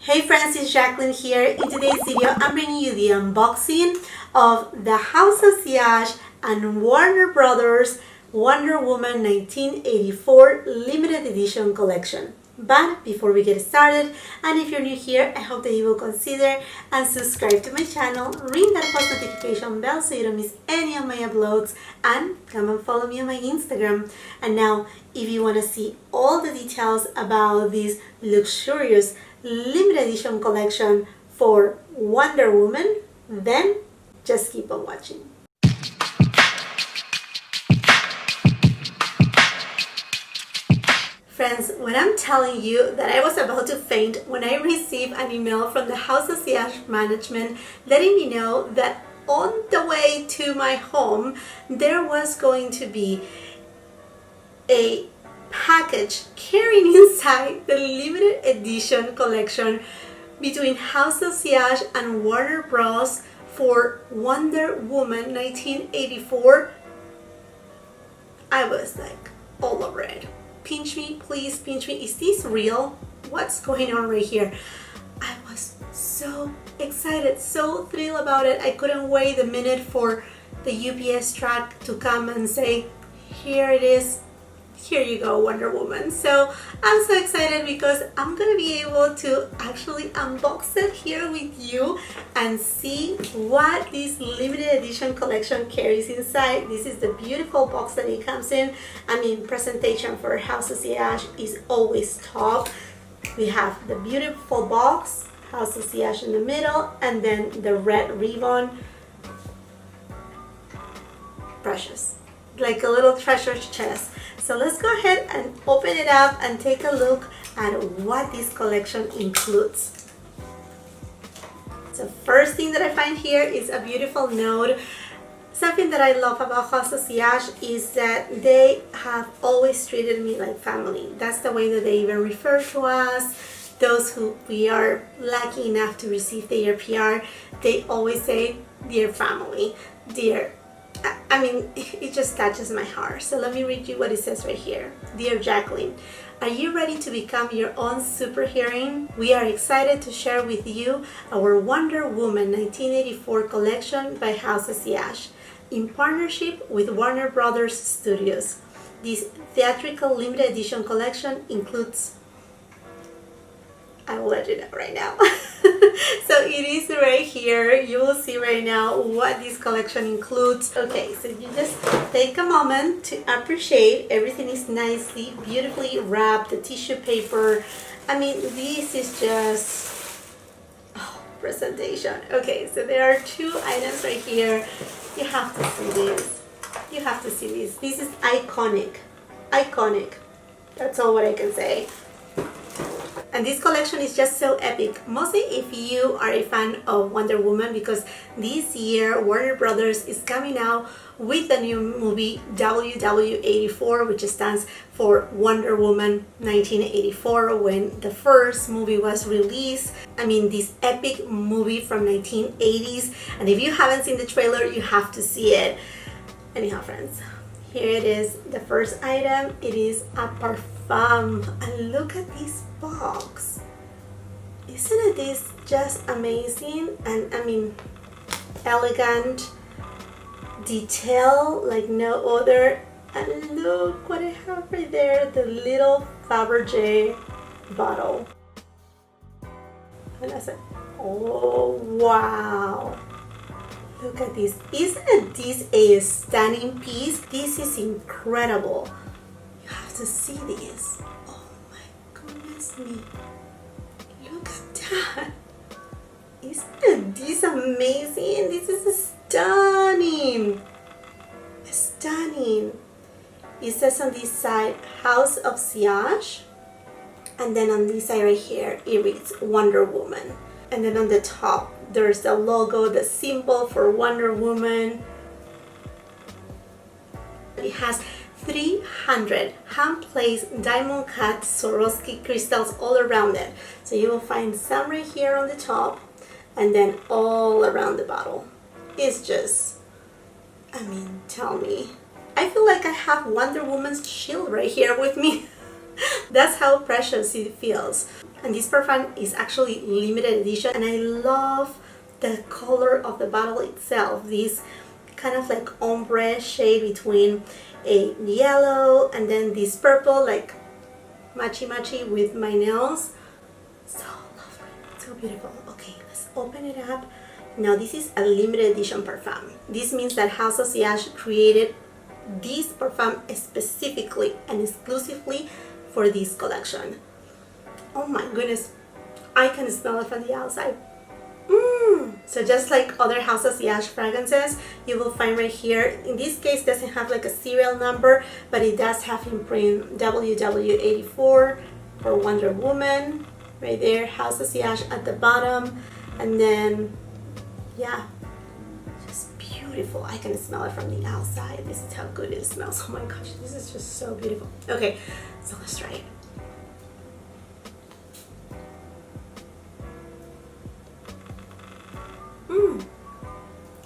Hey friends, it's Jacqueline here. In today's video, I'm bringing you the unboxing of the House of Sillage and Warner Brothers Wonder Woman 1984 limited edition collection. But before we get started, and if you're new here, I hope that you will consider and subscribe to my channel, ring that post notification bell so you don't miss any of my uploads, and come and follow me on my Instagram. And now, if you want to see all the details about this luxurious limited edition collection for Wonder Woman, then just keep on watching. Friends, when I'm telling you that I was about to faint when I received an email from the House of Sillage management letting me know that on the way to my home there was going to be a package carrying inside the limited edition collection between House of Sillage and Warner Bros. For Wonder Woman 1984, I was like all over it. Pinch me, please pinch me. Is this real? What's going on right here? I was so excited, so thrilled about it. I couldn't wait a minute for the UPS truck to come and say, here it is. Here you go, Wonder Woman. So I'm so excited because I'm gonna be able to actually unbox it here with you and see what this limited edition collection carries inside. This is the beautiful box that it comes in. I mean, presentation for House of Sillage is always top. We have the beautiful box, House of Sillage in the middle, and then the red ribbon. Precious, like a little treasure chest. So let's go ahead and open it up and take a look at what this collection includes. So first thing that I find here is a beautiful note. Something that I love about House of Sillage is that they have always treated me like family. That's the way that they even refer to us. Those who we are lucky enough to receive their PR, they always say, dear family, dear. I mean, it just touches my heart. So let me read you what it says right here. Dear Jacqueline, are you ready to become your own superheroine? We are excited to share with you our Wonder Woman 1984 collection by House of Sillage in partnership with Warner Brothers Studios. This theatrical limited edition collection includes, I will let you know right now. So it is right here. You will see right now what this collection includes. Okay, so you just take a moment to appreciate. Everything is nicely, beautifully wrapped. The tissue paper. I mean, this is just presentation. Okay, so there are two items right here. You have to see this. You have to see this. This is iconic. Iconic. That's all what I can say. And this collection is just so epic, mostly if you are a fan of Wonder Woman, because this year Warner Brothers is coming out with the new movie WW84, which stands for Wonder Woman 1984, when the first movie was released. I mean, this epic movie from 1980s. And if you haven't seen the trailer, you have to see it. Anyhow, friends, here it is. The first item, it is a Parfum. And look at this box. Isn't this just amazing? And I mean, elegant, detail like no other. And look what I have right there, the little Fabergé bottle. And I said, oh wow, look at this. Isn't this a stunning piece? This is incredible. You have to see this. Oh my goodness me. Look at that. Isn't this amazing? This is stunning. Stunning. It says on this side, House of Sillage. And then on this side right here, it reads Wonder Woman. And then on the top, there's the logo, the symbol for Wonder Woman. It has 300 hand-placed diamond-cut Swarovski crystals all around it. So you will find some right here on the top and then all around the bottle. It's just, I mean, tell me. I feel like I have Wonder Woman's shield right here with me. That's how precious it feels. And this perfume is actually limited edition, and I love the color of the bottle itself. This kind of like ombre shade between a yellow and then this purple, like matchy with my nails. So lovely, so beautiful. Okay, let's open it up. Now this is a limited edition perfume. This means that House of Sillage created this perfume specifically and exclusively for this collection. Oh my goodness, I can smell it from the outside. So just like other House of Sillage fragrances, you will find right here, in this case doesn't have like a serial number, but it does have in print WW84 for Wonder Woman, right there, House of Sillage at the bottom, and then, yeah, just beautiful. I can smell it from the outside. This is how good it smells. Oh my gosh, this is just so beautiful. Okay, so let's try it.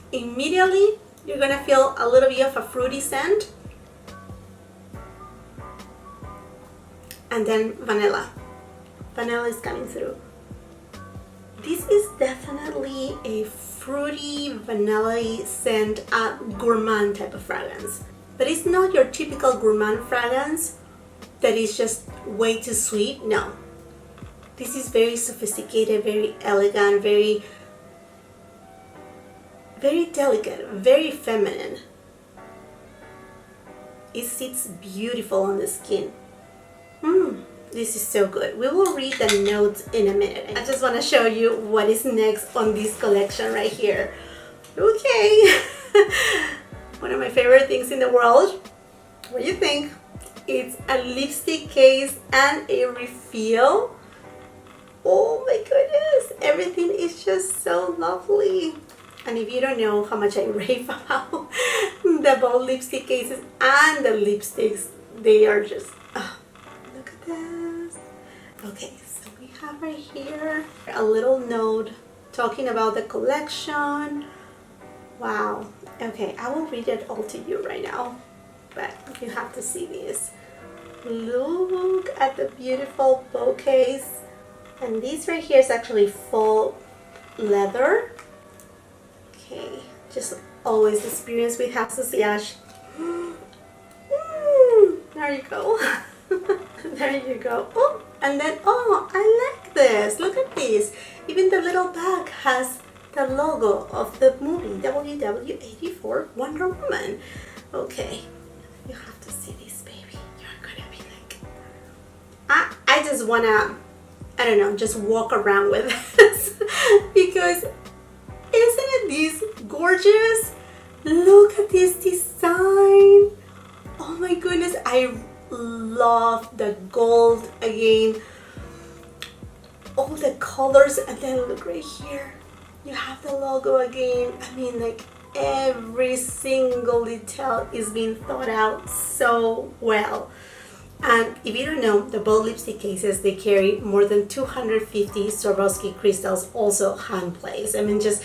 Immediately, you're gonna feel a little bit of a fruity scent, and then vanilla. Vanilla is coming through. This is definitely a fruity, vanilla scent, gourmand type of fragrance. But it's not your typical gourmand fragrance that is just way too sweet. No. This is very sophisticated, very elegant, very delicate, very feminine. It sits beautiful on the skin. This is so good. We will read the notes in a minute. I just want to show you what is next on this collection right here. Okay. One of my favorite things in the world. What do you think? It's a lipstick case and a refill. Oh my goodness. Everything is just so lovely. And if you don't know how much I rave about the both lipstick cases and the lipsticks, they are just, look at this. Okay, so we have right here a little note talking about the collection. Wow. Okay, I will read it all to you right now, but you have to see this. Look at the beautiful bow case. And this right here is actually faux leather. Okay, just always experience with House of Sillage. There you go. There you go. Oh, and then, oh, I like this. Look at this. Even the little bag has the logo of the movie WW84 Wonder Woman. Okay, you have to see this, baby. You're gonna be like, I just wanna, I don't know, just walk around with this because isn't it this gorgeous? Look at this design. Oh my goodness, I love the gold again. All the colors, and then look right here. You have the logo again. I mean, like every single detail is being thought out so well. And if you don't know, the bold lipstick cases, they carry more than 250 Swarovski crystals, also hand placed. I mean, just,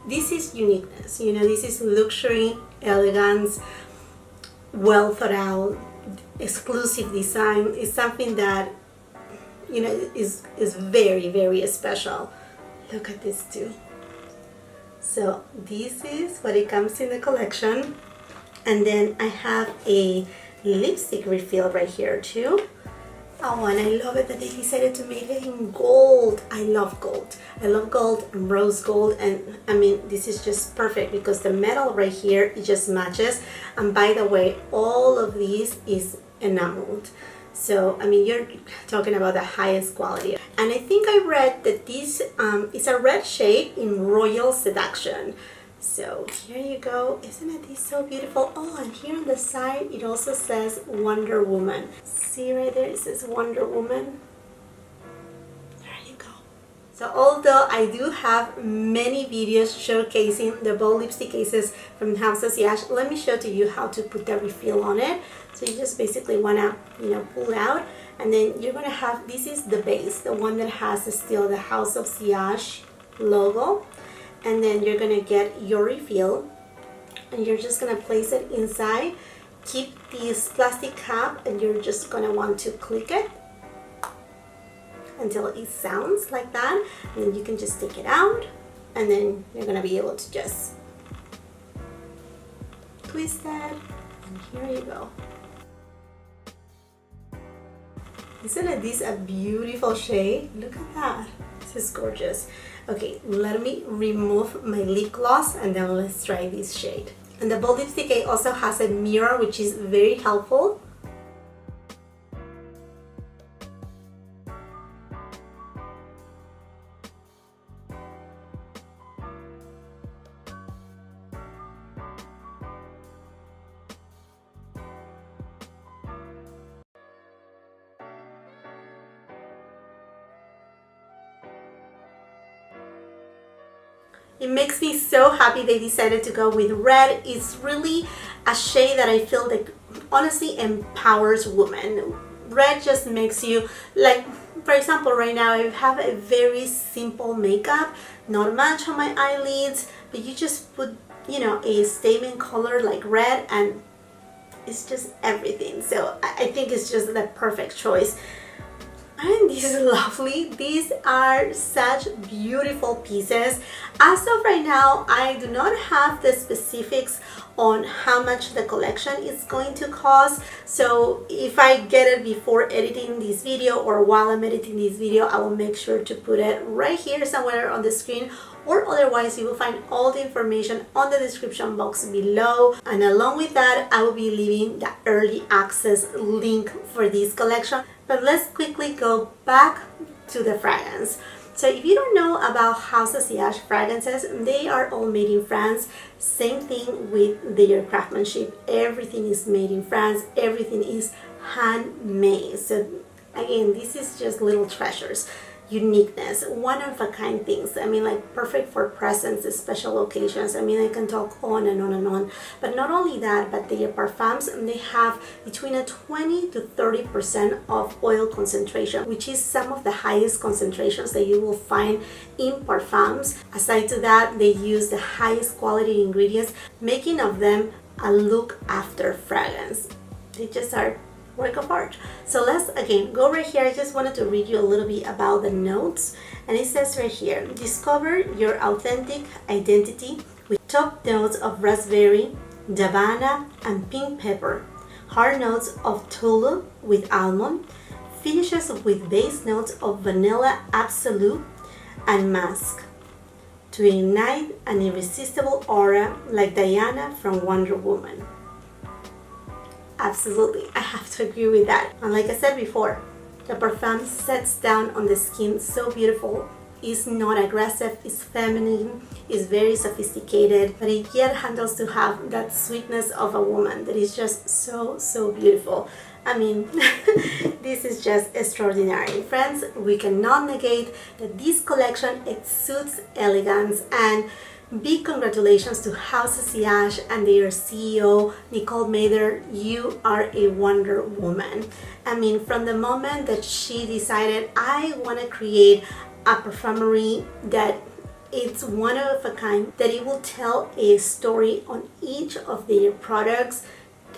this is uniqueness, you know, this is luxury, elegance, well thought out, exclusive design. Is something that, you know, is very special. Look at this too. So this is what it comes in the collection. And then I have a lipstick refill right here too. Oh, and I love it that they decided to make it in gold. I love gold. I love gold and rose gold, and I mean, this is just perfect because the metal right here, it just matches. And by the way, all of these is enameled. So, I mean, you're talking about the highest quality. And I think I read that this is a red shade in Royal Seduction. So here you go. Isn't it this so beautiful? Oh, and here on the side it also says Wonder Woman. See right there, it says Wonder Woman. There you go. So although I do have many videos showcasing the bold lipstick cases from House of Sillage, let me show to you how to put the refill on it. So you just basically wanna, you know, pull it out, and then you're gonna have, this is the base, the one that has still the House of Sillage logo. And then you're gonna get your refill, and you're just gonna place it inside keep this plastic cap and you're just gonna want to click it until it sounds like that, and then you can just take it out, and then you're gonna be able to just twist that, and here you go. Isn't this a beautiful shade? Look at that. This is gorgeous. Okay, let me remove my lip gloss and then let's try this shade. And the Bold Lipstick also has a mirror, which is very helpful. It makes me so happy they decided to go with red. It's really a shade that I feel like honestly empowers women. Red just makes you, like, for example, right now I have a very simple makeup, not much on my eyelids, but you just put, you know, a statement color like red and it's just everything. So I think it's just the perfect choice. And these are lovely. These are such beautiful pieces. As of right now, I do not have the specifics on how much the collection is going to cost. So if I get it before editing this video or while I'm editing this video, I will make sure to put it right here somewhere on the screen, or otherwise you will find all the information on the description box below. And along with that, I will be leaving the early access link for this collection. But let's quickly go back to the fragrance. So if you don't know about House of Sillage fragrances, they are all made in France. Same thing with their craftsmanship. Everything is made in France. Everything is handmade. So again, this is just little treasures. Uniqueness, one-of-a-kind things. I mean, like perfect for presents, special occasions. I mean, I can talk on and on and on. But not only that, but their parfums, they have between a 20 to 30% of oil concentration, which is some of the highest concentrations that you will find in parfums. Aside to that, they use the highest quality ingredients, making of them a look after fragrance. They just are work of art. So let's again go right here. I just wanted to read you a little bit about the notes, and it says right here, discover your authentic identity with top notes of raspberry, davana, and pink pepper, hard notes of tulip with almond, finishes with base notes of vanilla absolute and musk, to ignite an irresistible aura like Diana from Wonder Woman. Absolutely, I have to agree with that. And like I said before, the Parfum sets down on the skin so beautiful. It's not aggressive, it's feminine, it's very sophisticated, but it yet handles to have that sweetness of a woman that is just so beautiful. I mean, this is just extraordinary. Friends, we cannot negate that this collection exudes elegance, and big congratulations to House of Sillage and their CEO, Nicole Mather. You are a Wonder Woman. I mean, from the moment that she decided, I want to create a perfumery that it's one of a kind, that it will tell a story on each of their products,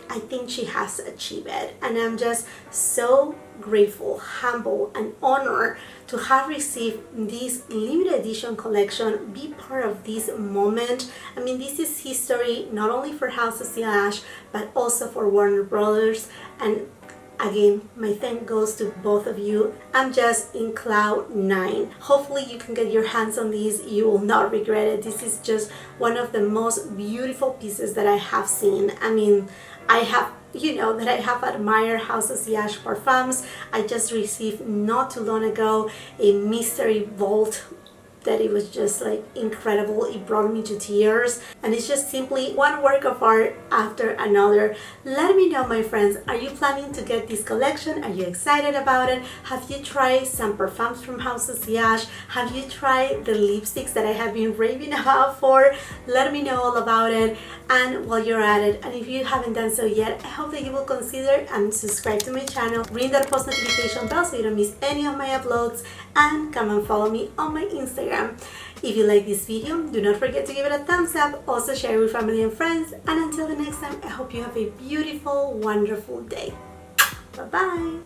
I think she has achieved it. And I'm just so grateful, humble, and honored to have received this limited edition collection, be part of this moment. I mean, this is history not only for House of Sillage, but also for Warner Brothers. And again, my thank goes to both of you. I'm just in cloud 9. Hopefully you can get your hands on these. You will not regret it. This is just one of the most beautiful pieces that I have seen. I mean, I have, you know, that I have admired House of Sillage Parfums. I just received not too long ago a mystery vault that it was just like incredible. It brought me to tears, and it's just simply one work of art after another. Let me know, my friends, are you planning to get this collection? Are you excited about it? Have you tried some perfumes from House of Sillage? Have you tried the lipsticks that I have been raving about for? Let me know all about it. And while you're at it, and if you haven't done so yet, I hope that you will consider and subscribe to my channel, ring that post notification bell so you don't miss any of my uploads, and come and follow me on my Instagram. If you like this video, do not forget to give it a thumbs up, also share it with family and friends, and until the next time, I hope you have a beautiful, wonderful day. Bye-bye.